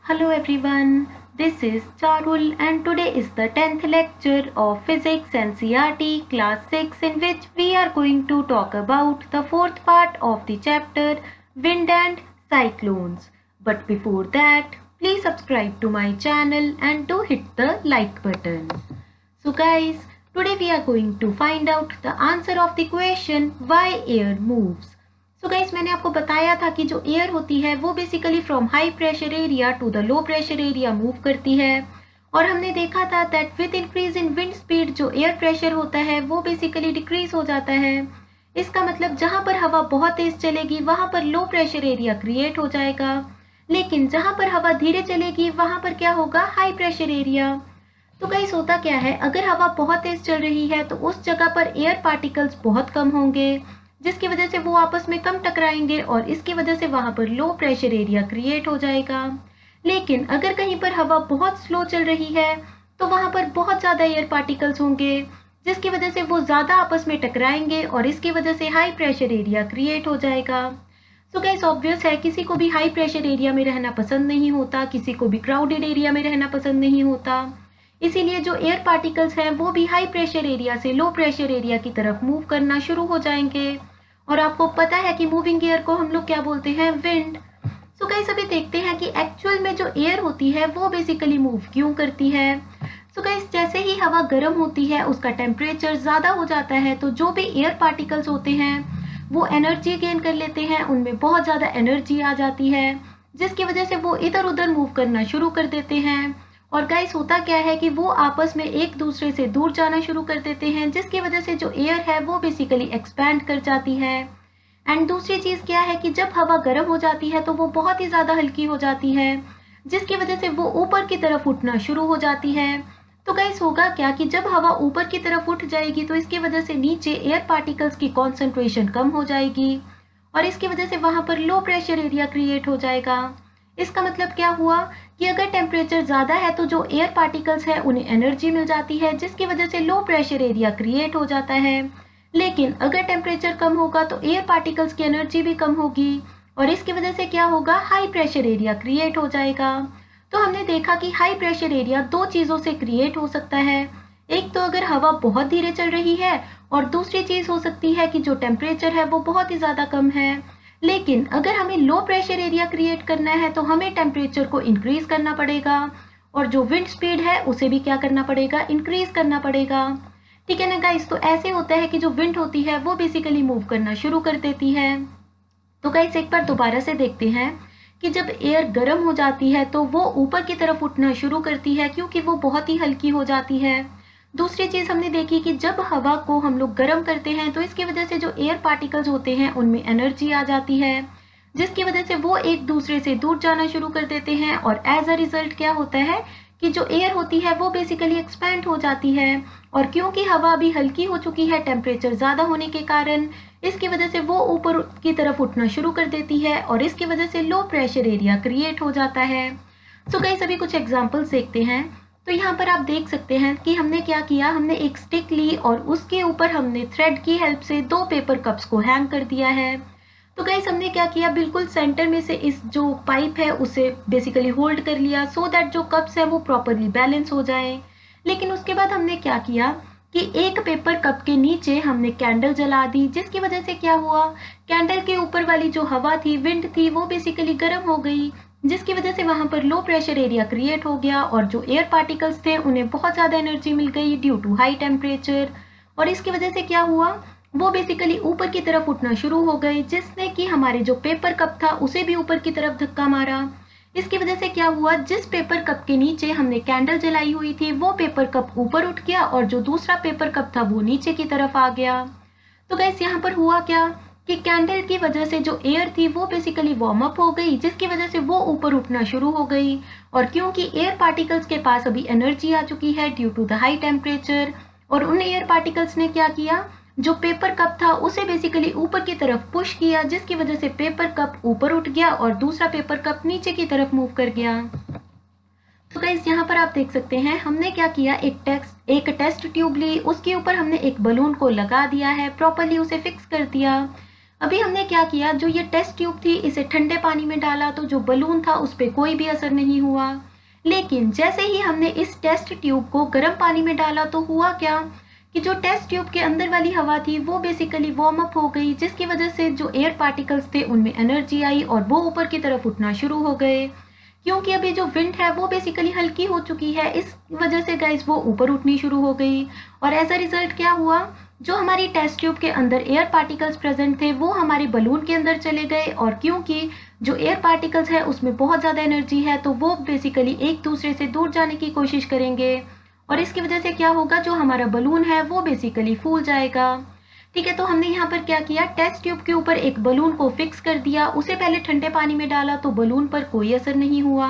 Hello everyone, this is Charul and today is the 10th lecture of Physics NCERT class 6 in which we are going to talk about the fourth part of the chapter Wind and Cyclones. But before that, please subscribe to my channel and do hit the like button. So guys, today we are going to find out the answer of the question why air moves. तो guys मैंने आपको बताया था कि जो air होती है वो basically from high pressure area to the low pressure area move करती है और हमने देखा था that with increase in wind speed जो एयर प्रेशर होता है वो बेसिकली डिक्रीज हो जाता है। इसका मतलब जहां पर हवा बहुत तेज चलेगी वहां पर लो प्रेशर एरिया क्रिएट हो जाएगा, लेकिन जहां पर हवा धीरे चलेगी वहां पर क्या होगा, हाई प्रेशर एरिया। तो गाइस होता क्या है, अगर हवा बहुत तेज चल रही है तो उस जगह पर एयर पार्टिकल्स बहुत कम होंगे जिसकी वजह से वो आपस में कम टकराएंगे और इसकी वजह से वहां पर लो प्रेशर एरिया क्रिएट हो जाएगा। लेकिन अगर कहीं पर हवा बहुत स्लो चल रही है तो वहां पर बहुत ज्यादा एयर पार्टिकल्स होंगे जिसकी वजह से वो ज्यादा आपस में टकराएंगे और इसकी वजह से हाई प्रेशर एरिया क्रिएट हो जाएगा। सो गाइस ऑब्वियस है, किसी को भी हाई प्रेशर एरिया में रहना पसंद नहीं होता, किसी को भी क्राउडेड एरिया में रहना पसंद नहीं होता। इसीलिए जो एयर पार्टिकल्स हैं वो भी हाई प्रेशर एरिया से लो प्रेशर एरिया की तरफ मूव करना शुरू हो जाएंगे और आपको पता है कि मूविंग एयर को हम लोग क्या बोलते हैं, विंड। सो गाइस अभी देखते हैं कि एक्चुअल में जो एयर होती है वो बेसिकली मूव क्यों करती है। सो गाइस जैसे ही हवा गर्म होती है उसका टेम्परेचर ज़्यादा हो जाता है तो जो भी एयर पार्टिकल्स होते हैं वो एनर्जी गेन कर लेते हैं, उनमें बहुत ज़्यादा एनर्जी आ जाती है जिसकी वजह से वो इधर उधर मूव करना शुरू कर देते हैं। और गाइस होता क्या है कि वो आपस में एक दूसरे से दूर जाना शुरू कर देते हैं जिसकी वजह से जो एयर है वो बेसिकली एक्सपैंड कर जाती है। एंड दूसरी चीज़ क्या है कि जब हवा गर्म हो जाती है तो वो बहुत ही ज़्यादा हल्की हो जाती है जिसकी वजह से वो ऊपर की तरफ उठना शुरू हो जाती है। तो गाइस होगा क्या कि जब हवा ऊपर की तरफ उठ जाएगी तो इसकी वजह से नीचे एयर पार्टिकल्स की कॉन्सेंट्रेशन कम हो जाएगी और इसकी वजह से वहाँ पर लो प्रेशर एरिया क्रिएट हो जाएगा। इसका मतलब क्या हुआ कि अगर टेम्परेचर ज़्यादा है तो जो एयर पार्टिकल्स है उन्हें एनर्जी मिल जाती है जिसकी वजह से लो प्रेशर एरिया क्रिएट हो जाता है। लेकिन अगर टेम्परेचर कम होगा तो एयर पार्टिकल्स की एनर्जी भी कम होगी और इसकी वजह से क्या होगा, हाई प्रेशर एरिया क्रिएट हो जाएगा। तो हमने देखा कि हाई प्रेशर एरिया दो चीज़ों से क्रिएट हो सकता है, एक तो अगर हवा बहुत धीरे चल रही है और दूसरी चीज़ हो सकती है कि जो टेम्परेचर है वो बहुत ही ज़्यादा कम है। लेकिन अगर हमें लो प्रेशर एरिया क्रिएट करना है तो हमें टेम्परेचर को इंक्रीज करना पड़ेगा और जो विंड स्पीड है उसे भी क्या करना पड़ेगा, इंक्रीज करना पड़ेगा। ठीक है ना गाइस, तो ऐसे होता है कि जो विंड होती है वो बेसिकली मूव करना शुरू कर देती है। तो गाइस एक बार दोबारा से देखते हैं कि जब एयर गर्म हो जाती है तो वो ऊपर की तरफ उठना शुरू करती है क्योंकि वो बहुत ही हल्की हो जाती है। दूसरी चीज़ हमने देखी कि जब हवा को हम लोग गर्म करते हैं तो इसकी वजह से जो एयर पार्टिकल्स होते हैं उनमें एनर्जी आ जाती है जिसकी वजह से वो एक दूसरे से दूर जाना शुरू कर देते हैं और एज अ रिजल्ट क्या होता है कि जो एयर होती है वो बेसिकली एक्सपैंड हो जाती है और क्योंकि हवा अभी हल्की हो चुकी है टेम्परेचर ज़्यादा होने के कारण, इसकी वजह से वो ऊपर की तरफ उठना शुरू कर देती है और इसकी वजह से लो प्रेशर एरिया क्रिएट हो जाता है। सो गाइस अभी कुछ एग्जाम्पल्स देखते हैं। तो यहाँ पर आप देख सकते हैं कि हमने क्या किया, हमने एक स्टिक ली और उसके ऊपर हमने थ्रेड की हेल्प से दो पेपर कप्स को हैंग कर दिया है। तो गाइस हमने क्या किया, बिल्कुल सेंटर में से इस जो पाइप है उसे बेसिकली होल्ड कर लिया सो दैट जो कप्स है वो प्रॉपरली बैलेंस हो जाए। लेकिन उसके बाद हमने क्या किया कि एक पेपर कप के नीचे हमने कैंडल जला दी जिसकी वजह से क्या हुआ, कैंडल के ऊपर वाली जो हवा थी, विंड थी, वो बेसिकली गर्म हो गई जिसकी वजह से वहां पर लो प्रेशर एरिया क्रिएट हो गया और जो एयर पार्टिकल्स थे उन्हें बहुत ज़्यादा एनर्जी मिल गई ड्यू टू हाई टेम्परेचर और इसकी वजह से क्या हुआ, वो बेसिकली ऊपर की तरफ उठना शुरू हो गए जिसने कि हमारे जो पेपर कप था उसे भी ऊपर की तरफ धक्का मारा। इसकी वजह से क्या हुआ, जिस पेपर कप के नीचे हमने कैंडल जलाई हुई थी वो पेपर कप ऊपर उठ गया और जो दूसरा पेपर कप था वो नीचे की तरफ आ गया। तो गाइस यहाँ पर हुआ क्या कि कैंडल की वजह से जो एयर थी वो बेसिकली वार्म अप हो गई जिसकी वजह से वो ऊपर उठना शुरू हो गई और क्योंकि एयर पार्टिकल्स के पास अभी एनर्जी आ चुकी है due to the high temperature और उन एयर पार्टिकल्स ने क्या किया, जो पेपर कप था उसे बेसिकली ऊपर की तरफ पुश किया जिसकी वजह से पेपर कप ऊपर उठ गया और दूसरा पेपर कप नीचे की तरफ मूव कर गया। तो गाइस यहाँ पर आप देख सकते हैं हमने क्या किया, एक टेस्ट ट्यूब ली, उसके ऊपर हमने एक बलून को लगा दिया है, प्रॉपरली उसे फिक्स कर दिया। अभी हमने क्या किया, जो ये टेस्ट ट्यूब थी इसे ठंडे पानी में डाला तो जो बलून था उस पर कोई भी असर नहीं हुआ। लेकिन जैसे ही हमने इस टेस्ट ट्यूब को गर्म पानी में डाला तो हुआ क्या कि जो टेस्ट ट्यूब के अंदर वाली हवा थी वो बेसिकली वार्म अप हो गई, जिसकी वजह से जो एयर पार्टिकल्स थे उनमें एनर्जी आई और वो ऊपर की तरफ उठना शुरू हो गए। क्योंकि अभी जो विंड है वो बेसिकली हल्की हो चुकी है, इस वजह से गाइस वो ऊपर उठनी शुरू हो गई। और एज अ रिजल्ट क्या हुआ, जो हमारी टेस्ट ट्यूब के अंदर एयर पार्टिकल्स प्रेजेंट थे वो हमारे बलून के अंदर चले गए। और क्योंकि जो एयर पार्टिकल्स है उसमें बहुत ज़्यादा एनर्जी है तो वो बेसिकली एक दूसरे से दूर जाने की कोशिश करेंगे और इसकी वजह से क्या होगा, जो हमारा बलून है वो बेसिकली फूल जाएगा। ठीक है, तो हमने यहाँ पर क्या किया, टेस्ट ट्यूब के ऊपर एक बलून को फिक्स कर दिया, उसे पहले ठंडे पानी में डाला तो बलून पर कोई असर नहीं हुआ।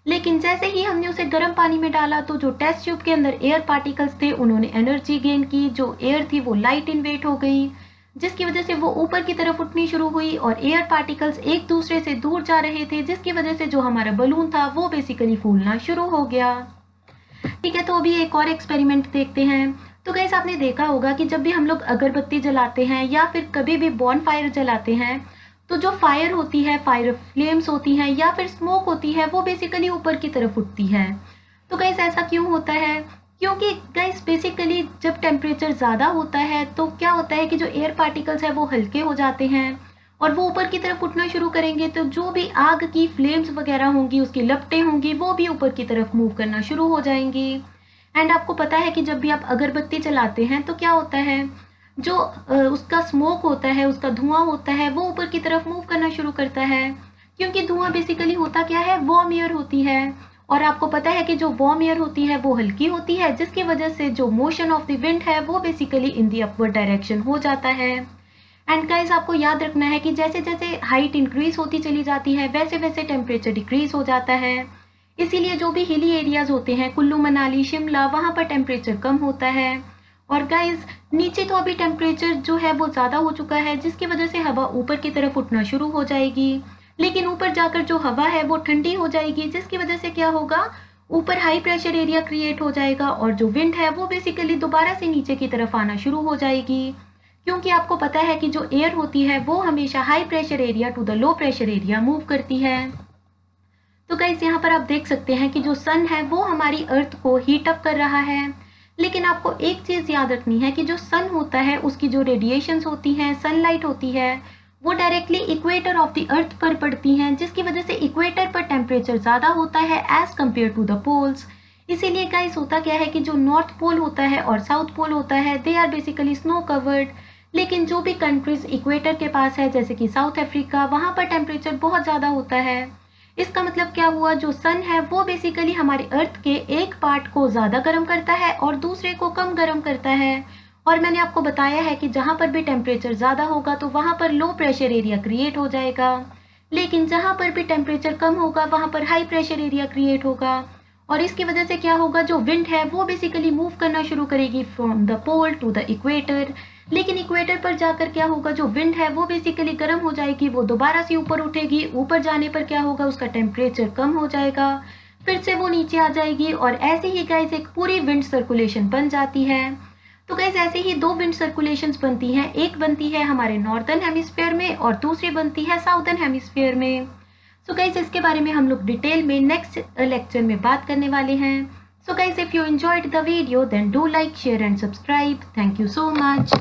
लेकिन जैसे ही हमने उसे गर्म पानी में डाला तो जो टेस्ट ट्यूब के अंदर एयर पार्टिकल्स थे उन्होंने एनर्जी गेन की, जो एयर थी वो लाइट इन वेट हो गई, जिसकी वजह से वो ऊपर की तरफ उठनी शुरू हुई और एयर पार्टिकल्स एक दूसरे से दूर जा रहे थे, जिसकी वजह से जो हमारा बलून था वो बेसिकली फूलना शुरू हो गया। ठीक है, तो अभी एक और एक्सपेरिमेंट देखते हैं। तो गाइस आपने देखा होगा कि जब भी हम लोग अगरबत्ती जलाते हैं या फिर कभी भी बॉन फायर जलाते हैं तो जो फायर होती है, फायर फ्लेम्स होती हैं या फिर स्मोक होती है वो बेसिकली ऊपर की तरफ उठती है। तो गाइस ऐसा क्यों होता है, क्योंकि गाइस बेसिकली जब टेम्परेचर ज़्यादा होता है तो क्या होता है कि जो एयर पार्टिकल्स है वो हल्के हो जाते हैं और वो ऊपर की तरफ उठना शुरू करेंगे, तो जो भी आग की फ्लेम्स वगैरह होंगी, उसकी लपटें होंगी, वो भी ऊपर की तरफ मूव करना शुरू हो जाएंगी। एंड आपको पता है कि जब भी आप अगरबत्ती चलाते हैं तो क्या होता है, जो उसका स्मोक होता है, उसका धुआं होता है, वो ऊपर की तरफ मूव करना शुरू करता है, क्योंकि धुआं बेसिकली होता क्या है, वार्म एयर होती है। और आपको पता है कि जो वार्म एयर होती है वो हल्की होती है, जिसकी वजह से जो मोशन ऑफ द विंड है वो बेसिकली इन दी अपवर्ड डायरेक्शन हो जाता है। एंड गाइस आपको याद रखना है कि जैसे जैसे हाइट इंक्रीज होती चली जाती है वैसे वैसे टेम्परेचर डिक्रीज हो जाता है। इसीलिए जो भी हिली एरियाज होते हैं, कुल्लू मनाली शिमला, वहाँ पर टेम्परेचर कम होता है। और गाइस नीचे तो अभी टेम्परेचर जो है वो ज़्यादा हो चुका है, जिसकी वजह से हवा ऊपर की तरफ उठना शुरू हो जाएगी, लेकिन ऊपर जाकर जो हवा है वो ठंडी हो जाएगी, जिसकी वजह से क्या होगा, ऊपर हाई प्रेशर एरिया क्रिएट हो जाएगा और जो विंड है वो बेसिकली दोबारा से नीचे की तरफ आना शुरू हो जाएगी। क्योंकि आपको पता है कि जो एयर होती है वो हमेशा high pressure area to the low pressure area move करती है। तो गाइस यहाँ पर आप देख सकते हैं कि जो सन है वो हमारी अर्थ को हीट अप कर रहा है। लेकिन आपको एक चीज़ याद रखनी है कि जो सन होता है उसकी जो रेडिएशंस होती हैं, सनलाइट होती है, वो directly equator of the earth पर पड़ती हैं, जिसकी वजह से इक्वेटर पर टेम्परेचर ज़्यादा होता है as compare to the poles. इसीलिए गाइस होता क्या है कि जो नॉर्थ पोल होता है और साउथ पोल होता है they are basically snow covered, लेकिन जो भी कंट्रीज इक्वेटर के पास है जैसे कि साउथ अफ्रीका, वहाँ पर टेम्परेचर बहुत ज़्यादा होता है। इसका मतलब क्या हुआ, जो सन है वो बेसिकली हमारे अर्थ के एक पार्ट को ज़्यादा गर्म करता है और दूसरे को कम गर्म करता है। और मैंने आपको बताया है कि जहाँ पर भी टेम्परेचर ज़्यादा होगा तो वहाँ पर लो प्रेशर एरिया क्रिएट हो जाएगा, लेकिन जहाँ पर भी टेम्परेचर कम होगा वहाँ पर हाई प्रेशर एरिया क्रिएट होगा। और इसकी वजह से क्या होगा, जो विंड है वो बेसिकली मूव करना शुरू करेगी from the pole to the equator. लेकिन इक्वेटर पर जाकर क्या होगा, जो विंड है वो बेसिकली गर्म हो जाएगी, वो दोबारा से ऊपर उठेगी, ऊपर जाने पर क्या होगा, उसका टेम्परेचर कम हो जाएगा, फिर से वो नीचे आ जाएगी और ऐसे ही गाइस एक पूरी विंड सर्कुलेशन बन जाती है। तो गाइस ऐसे ही दो विंड सर्कुलेशंस बनती हैं, एक बनती है हमारे नॉर्दर्न हेमिस्फीयर में और दूसरी बनती है साउदर्न हेमिस्फीयर में। सो गाइस इसके बारे में हम लोग डिटेल में नेक्स्ट लेक्चर में बात करने वाले हैं। So guys, if you enjoyed the video then do like, share and subscribe. Thank you so much.